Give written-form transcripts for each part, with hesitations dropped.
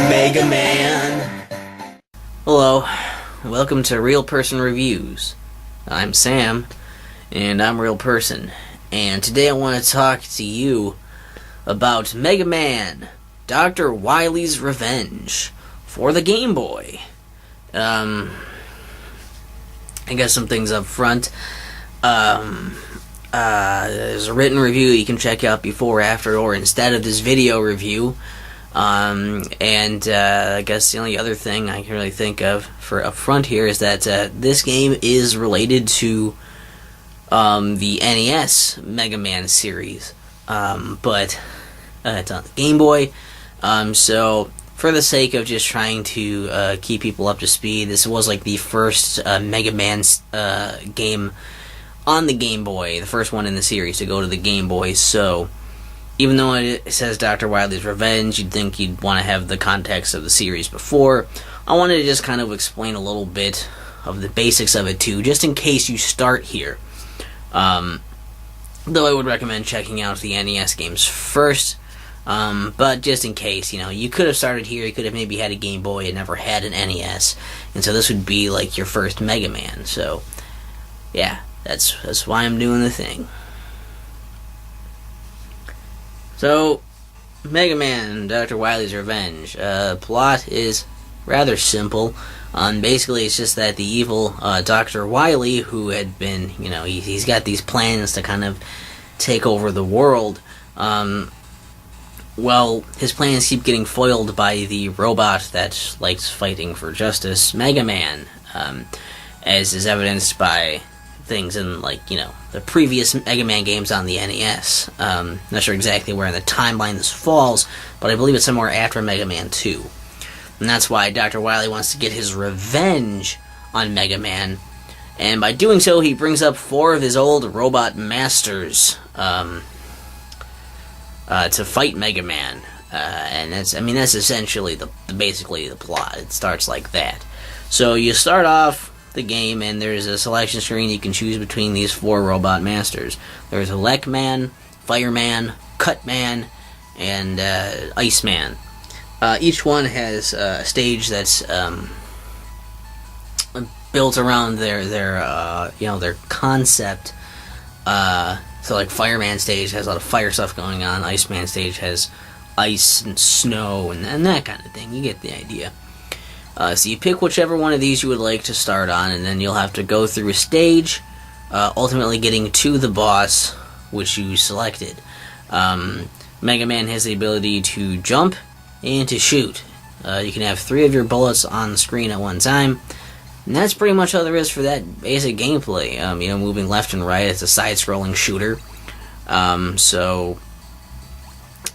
Mega Man. Hello, welcome to Real Person Reviews. I'm Sam, and I'm Real Person, and today I want to talk to you about Mega Man, Dr. Wily's Revenge, for the Game Boy. I got some things up front. There's a written review you can check out before, after, or instead of this video review. I guess the only other thing I can really think of for up front here is that this game is related to the NES Mega Man series, but it's on the Game Boy. So for the sake of just trying to keep people up to speed, this was like the first Mega Man game on the Game Boy, the first one in the series to go to the Game Boy. So even though it says Dr. Wily's Revenge, you'd think you'd want to have the context of the series before. I wanted to just kind of explain a little bit of the basics of it too, just in case you start here. Though I would recommend checking out the NES games first. But just in case, you could have started here, you could have maybe had a Game Boy and never had an NES, and so this would be like your first Mega Man. So, yeah, that's why I'm doing the thing. So, Mega Man, Dr. Wily's Revenge. Plot is rather simple. Basically, it's just that the evil Dr. Wily, who had been, he's got these plans to kind of take over the world. Well, his plans keep getting foiled by the robot that likes fighting for justice, Mega Man, as is evidenced by things in, the previous Mega Man games on the NES. Not sure exactly where in the timeline this falls, but I believe it's somewhere after Mega Man 2. And that's why Dr. Wily wants to get his revenge on Mega Man, and by doing so, he brings up 4 of his old robot masters to fight Mega Man. And that's essentially basically the plot. It starts like that. So you start off the game, and there's a selection screen. You can choose between these 4 robot masters. There's Elecman, Fireman, Cutman, and Iceman. Each one has a stage that's built around their concept. So like Fireman stage has a lot of fire stuff going on. Iceman stage has ice and snow and that kind of thing. You get the idea. So you pick whichever one of these you would like to start on, and then you'll have to go through a stage, ultimately getting to the boss which you selected. Mega Man has the ability to jump and to shoot. You can have 3 of your bullets on the screen at one time, and that's pretty much all there is for that basic gameplay. Moving left and right. It's a side-scrolling shooter. So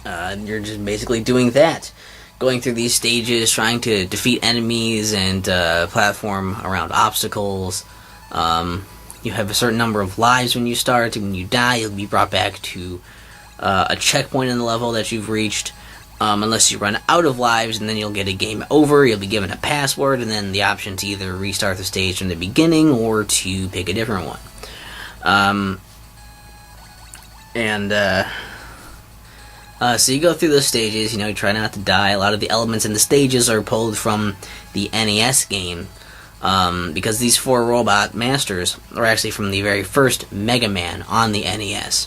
you're just basically doing that. Going through these stages, trying to defeat enemies and platform around obstacles. You have a certain number of lives when you start, and when you die, you'll be brought back to a checkpoint in the level that you've reached, unless you run out of lives, and then you'll get a game over. You'll be given a password, and then the option to either restart the stage from the beginning or to pick a different one. So you go through those stages, you try not to die. A lot of the elements in the stages are pulled from the NES game, because these 4 robot masters are actually from the very first Mega Man on the NES.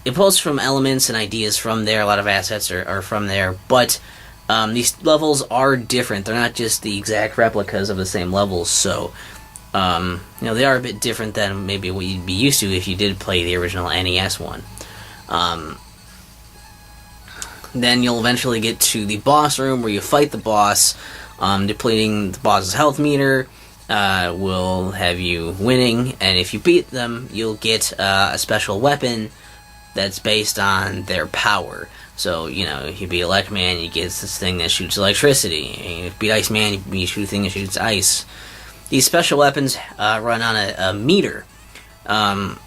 It pulls from elements and ideas from there. A lot of assets are from there, but these levels are different. They're not just the exact replicas of the same levels, so they are a bit different than maybe what you'd be used to if you did play the original NES one. Then you'll eventually get to the boss room where you fight the boss. Depleting the boss's health meter will have you winning, and if you beat them, you'll get a special weapon that's based on their power. So, if you beat Elecman, you get this thing that shoots electricity. And if you beat Iceman, you shoot a thing that shoots ice. These special weapons run on a meter, and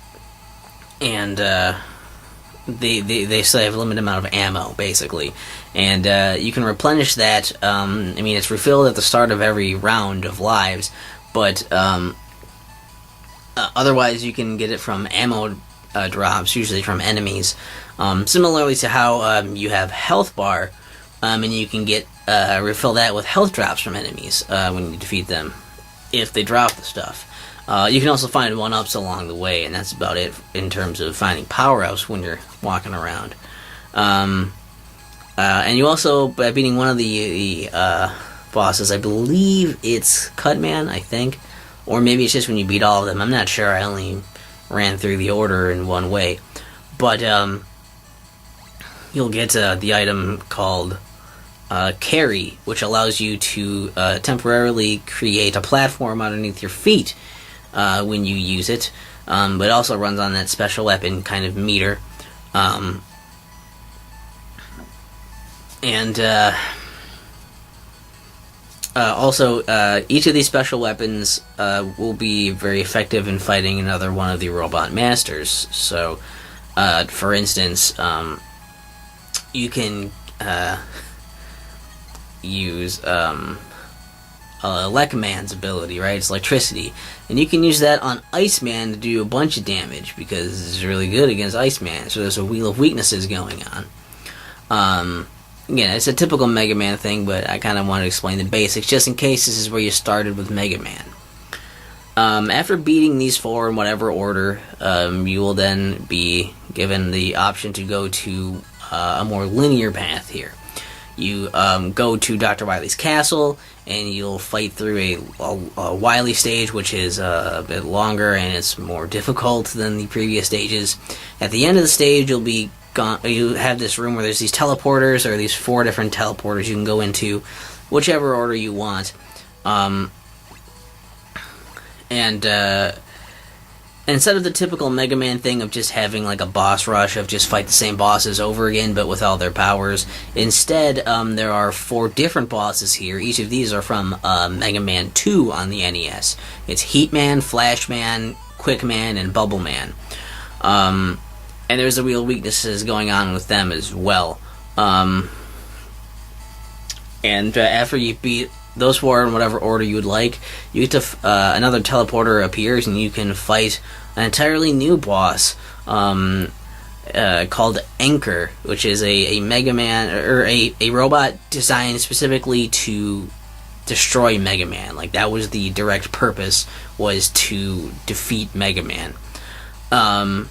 they still have a limited amount of ammo, basically. And you can replenish that. It's refilled at the start of every round of lives, but otherwise you can get it from ammo drops, usually from enemies. Similarly to how you have health bar, and you can get refill that with health drops from enemies when you defeat them, if they drop the stuff. You can also find 1-ups along the way, and that's about it in terms of finding power-ups when you're walking around. And you also, by beating one of the bosses, I believe it's Cutman, I think, or maybe it's just when you beat all of them. I'm not sure. I only ran through the order in one way. But you'll get the item called Carry, which allows you to temporarily create a platform underneath your feet when you use it. But it also runs on that special weapon kind of meter. Also, each of these special weapons will be very effective in fighting another one of the robot masters. So, for instance, you can use Lekman's ability, right? It's electricity. And you can use that on Iceman to do a bunch of damage, because it's really good against Iceman. So there's a wheel of weaknesses going on. Again, it's a typical Mega Man thing, but I kind of want to explain the basics, just in case this is where you started with Mega Man. After beating these 4 in whatever order, you will then be given the option to go to a more linear path here. You go to Dr. Wily's castle, and you'll fight through a Wily stage, which is a bit longer and it's more difficult than the previous stages. At the end of the stage, you have this room where there's these teleporters, or these 4 different teleporters you can go into, whichever order you want. Instead of the typical Mega Man thing of just having like a boss rush of just fight the same bosses over again but with all their powers, instead there are 4 different bosses here. Each of these are from Mega Man 2 on the NES. It's Heat Man, Flash Man, Quick Man, and Bubble Man. And there's the real weaknesses going on with them as well. After you beat those 4 in whatever order you would like, you get to another teleporter appears, and you can fight an entirely new boss called Anchor, which is a Mega Man, or a robot designed specifically to destroy Mega Man. Like, that was the direct purpose, was to defeat Mega Man. And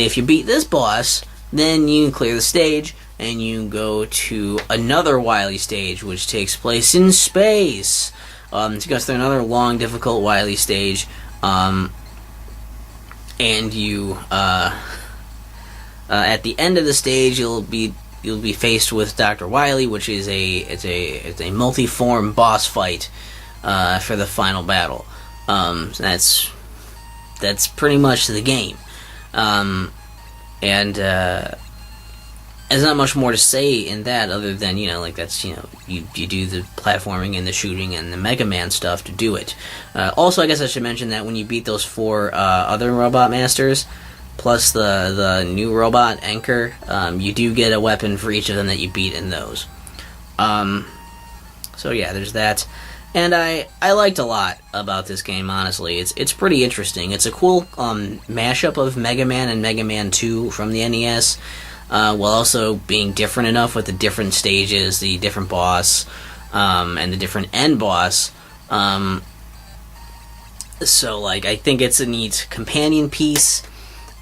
if you beat this boss, then you can clear the stage, and you go to another Wily stage, which takes place in space. It goes through another long, difficult Wily stage, and you, at the end of the stage, you'll be faced with Dr. Wily, which is a multi-form boss fight for the final battle. So that's pretty much the game. There's not much more to say in that, other than, you do the platforming and the shooting and the Mega Man stuff to do it. Also, I guess I should mention that when you beat those 4 other robot masters, plus the new robot Anchor, you do get a weapon for each of them that you beat in those. So yeah, there's that. And I liked a lot about this game, honestly. It's pretty interesting. It's a cool mashup of Mega Man and Mega Man 2 from the NES, while also being different enough with the different stages, the different boss, and the different end boss. So, I think it's a neat companion piece,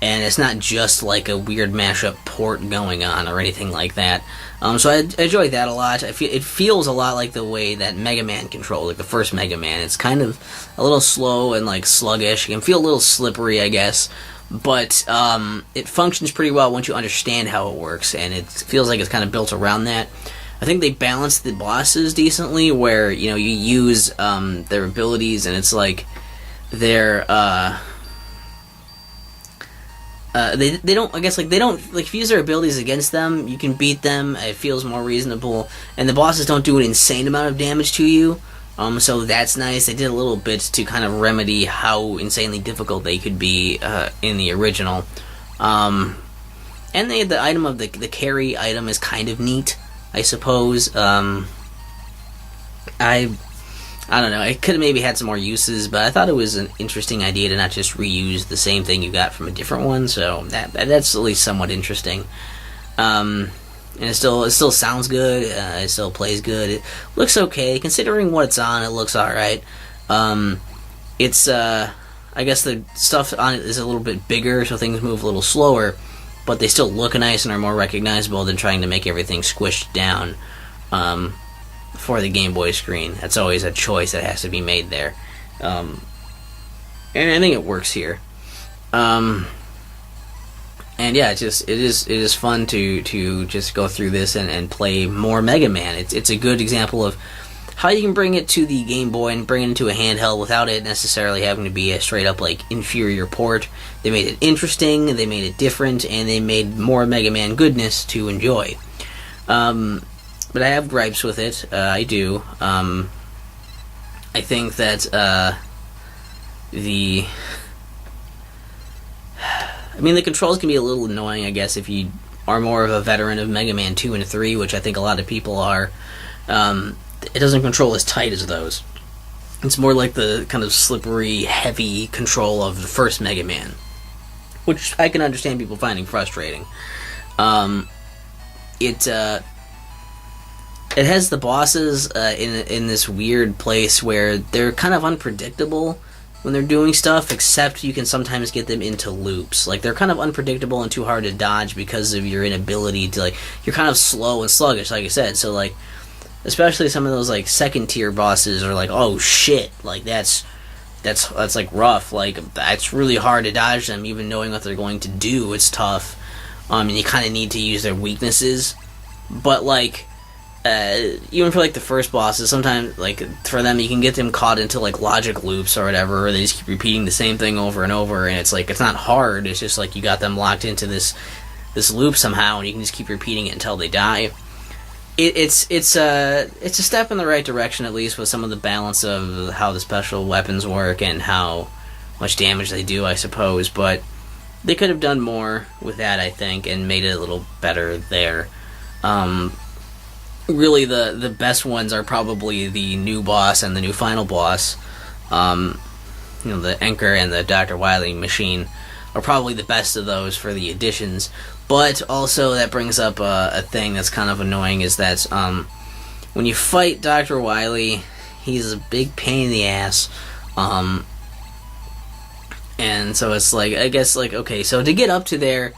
and it's not just like a weird mashup port going on or anything like that. So I enjoy that a lot. It feels a lot like the way that Mega Man controlled, like the first Mega Man. It's kind of a little slow and sluggish. It can feel a little slippery, I guess, but it functions pretty well once you understand how it works, and it feels like it's kind of built around that. I think they balance the bosses decently, where you use their abilities, and it's like they're they don't, I guess, they don't, if you use their abilities against them, you can beat them. It feels more reasonable, and the bosses don't do an insane amount of damage to you, so that's nice. They did a little bit to kind of remedy how insanely difficult they could be in the original. And the item of the carry item is kind of neat, I suppose. I don't know, it could have maybe had some more uses, but I thought it was an interesting idea to not just reuse the same thing you got from a different one, so that's at least somewhat interesting. And it still sounds good. It still plays good. It looks okay considering what it's on. It looks all right. It's I guess the stuff on it is a little bit bigger, so things move a little slower, but they still look nice and are more recognizable than trying to make everything squished down for the Game Boy screen. That's always a choice that has to be made there, and I think it works here. And yeah, it is fun to just go through this and play more Mega Man. It's a good example of how you can bring it to the Game Boy and bring it into a handheld without it necessarily having to be a straight up like inferior port. They made it interesting, they made it different, and they made more Mega Man goodness to enjoy. But I have gripes with it. I do. I think that the controls can be a little annoying, I guess, if you are more of a veteran of Mega Man 2 and 3, which I think a lot of people are. It doesn't control as tight as those. It's more like the kind of slippery, heavy control of the first Mega Man, which I can understand people finding frustrating. It has the bosses in this weird place where they're kind of unpredictable when they're doing stuff, except you can sometimes get them into loops. Like, they're kind of unpredictable and too hard to dodge because of your inability to, like, you're kind of slow and sluggish, like I said. So, like, especially some of those, like, second tier bosses are like, oh shit, like, that's like rough. Like, it's really hard to dodge them, even knowing what they're going to do. It's tough. And you kind of need to use their weaknesses. But, like, even for like the first bosses, sometimes like for them you can get them caught into like logic loops or whatever, or they just keep repeating the same thing over and over, and it's like it's not hard, it's just like you got them locked into this loop somehow, and you can just keep repeating it until they die. It's a step in the right direction, at least with some of the balance of how the special weapons work and how much damage they do, I suppose, but they could have done more with that, I think, and made it a little better there. Really, the best ones are probably the new boss and the new final boss. The Anchor and the Dr. Wily machine are probably the best of those for the additions. But also, that brings up a thing that's kind of annoying, is that when you fight Dr. Wily, he's a big pain in the ass. And so it's like, I guess, like, okay, so to get up to there,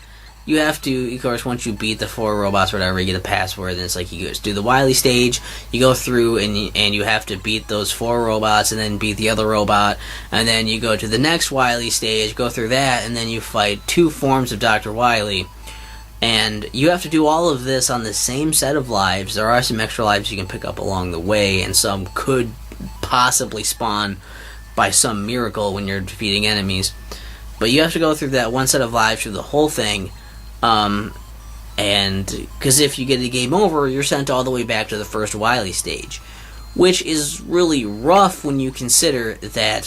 you have to, of course, once you beat the 4 robots or whatever, you get a password, and it's like you just do the Wily stage, you go through, and you have to beat those 4 robots, and then beat the other robot, and then you go to the next Wily stage, go through that, and then you fight 2 forms of Dr. Wily, and you have to do all of this on the same set of lives. There are some extra lives you can pick up along the way, and some could possibly spawn by some miracle when you're defeating enemies, but you have to go through that one set of lives through the whole thing. And because if you get a game over, you're sent all the way back to the first Wily stage, which is really rough when you consider that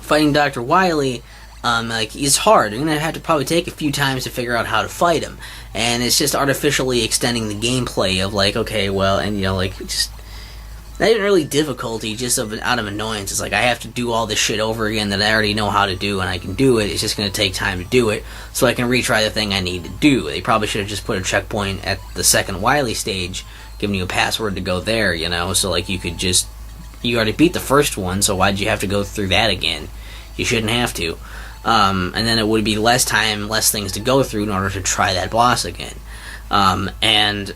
fighting Dr. Wily, is hard. You're gonna have to probably take a few times to figure out how to fight him, and it's just artificially extending the gameplay of like, okay, well, and just not even really difficulty, just out of annoyance. It's like, I have to do all this shit over again that I already know how to do, and I can do it. It's just going to take time to do it, so I can retry the thing I need to do. They probably should have just put a checkpoint at the second Wily stage, giving you a password to go there, so like you already beat the first one, so why'd you have to go through that again? You shouldn't have to. And then it would be less time, less things to go through in order to try that boss again. And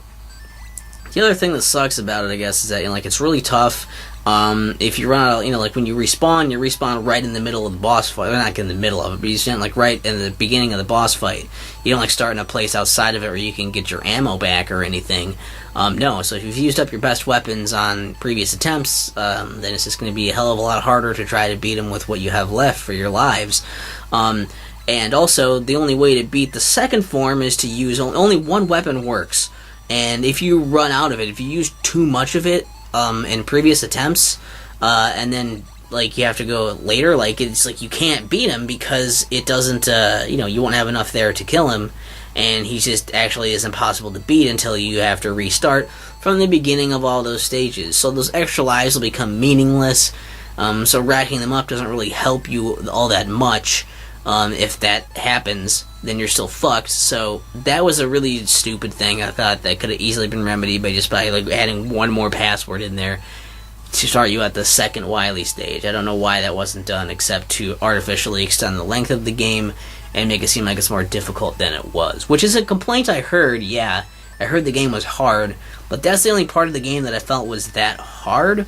the other thing that sucks about it, I guess, is that it's really tough. If you run out, when you respawn right in the middle of the boss fight. Well, not in the middle of it, but you stand right in the beginning of the boss fight. You don't start in a place outside of it where you can get your ammo back or anything. No, so if you've used up your best weapons on previous attempts, then it's just going to be a hell of a lot harder to try to beat them with what you have left for your lives. And also, the only way to beat the second form is to use only one weapon works. And if you run out of it, if you use too much of it in previous attempts, and then you have to go later, it's like you can't beat him because it doesn't, you won't have enough there to kill him, and he just actually is impossible to beat until you have to restart from the beginning of all those stages. So those extra lives will become meaningless. So racking them up doesn't really help you all that much. If that happens, then you're still fucked. So that was a really stupid thing. I thought that could have easily been remedied by just like adding one more password in there to start you at the second Wily stage. I don't know why that wasn't done, except to artificially extend the length of the game and make it seem like it's more difficult than it was. Which is a complaint I heard, yeah. I heard the game was hard, but that's the only part of the game that I felt was that hard. A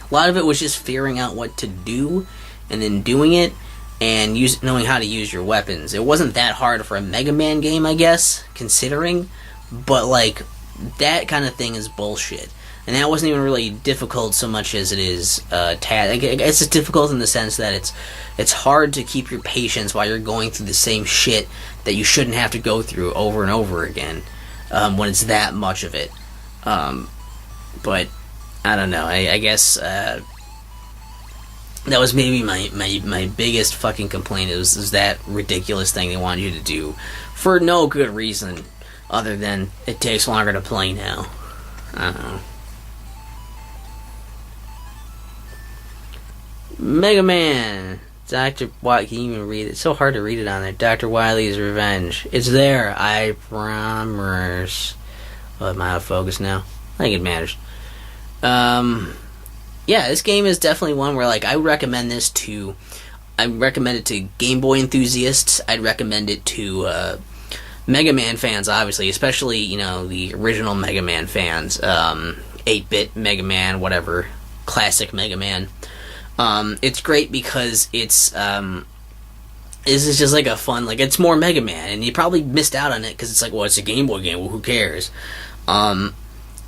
lot of it was just figuring out what to do, and then doing it, and knowing how to use your weapons. It wasn't that hard for a Mega Man game, I guess, considering, but like, that kind of thing is bullshit. And that wasn't even really difficult so much as it is I guess it's difficult in the sense that it's hard to keep your patience while you're going through the same shit that you shouldn't have to go through over and over again when it's that much of it. But I don't know. I guess that was maybe my biggest fucking complaint. It was that ridiculous thing they wanted you to do for no good reason other than it takes longer to play now. I don't know. Mega Man, Dr. Wily, can you even read it? It's so hard to read it on there. Dr. Wily's Revenge. It's there, I promise. Oh, am I out of focus now? I think it matters. Yeah, this game is definitely one where, like, I recommend it to Game Boy enthusiasts. I'd recommend it to, Mega Man fans, obviously, especially, you know, the original Mega Man fans. 8-bit Mega Man, whatever. Classic Mega Man. It's great because it's, this is just like a fun, like, it's more Mega Man, and you probably missed out on it because it's like, well, it's a Game Boy game, well, who cares?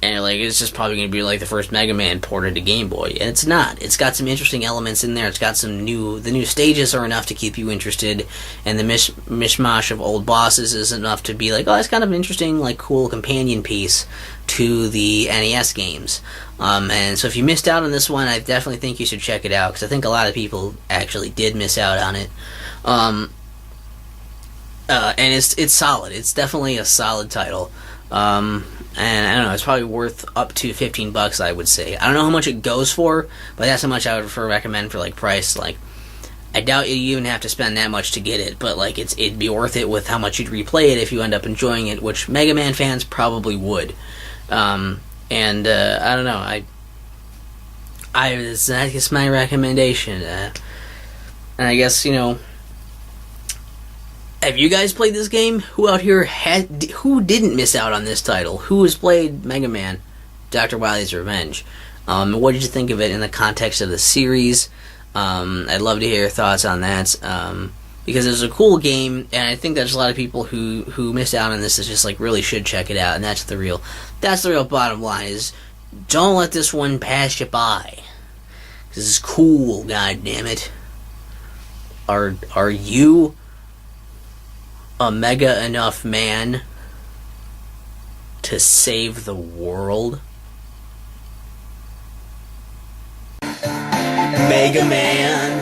And, like, it's just probably going to be, like, the first Mega Man ported to Game Boy, and it's not. It's got some interesting elements in there. It's got the new stages are enough to keep you interested, and the mishmash of old bosses is enough to be like, oh, that's kind of an interesting, like, cool companion piece to the NES games. And so if you missed out on this one, I definitely think you should check it out, because I think a lot of people actually did miss out on it. And it's solid. It's definitely a solid title. And I don't know, it's probably worth up to $15, I would say. I don't know how much it goes for, but that's how much I would recommend for, like, price. Like, I doubt you even have to spend that much to get it, but, like, it'd be worth it with how much you'd replay it if you end up enjoying it, which Mega Man fans probably would. I don't know, that's my recommendation. And I guess, you know, have you guys played this game? Who out here who didn't miss out on this title? Who has played Mega Man, Dr. Wily's Revenge? What did you think of it in the context of the series? I'd love to hear your thoughts on that. Because it's a cool game, and I think there's a lot of people who missed out on this that just, like, really should check it out, and that's the real bottom line, is don't let this one pass you by. This is cool, goddammit. Are you a mega enough man to save the world? Mega Man.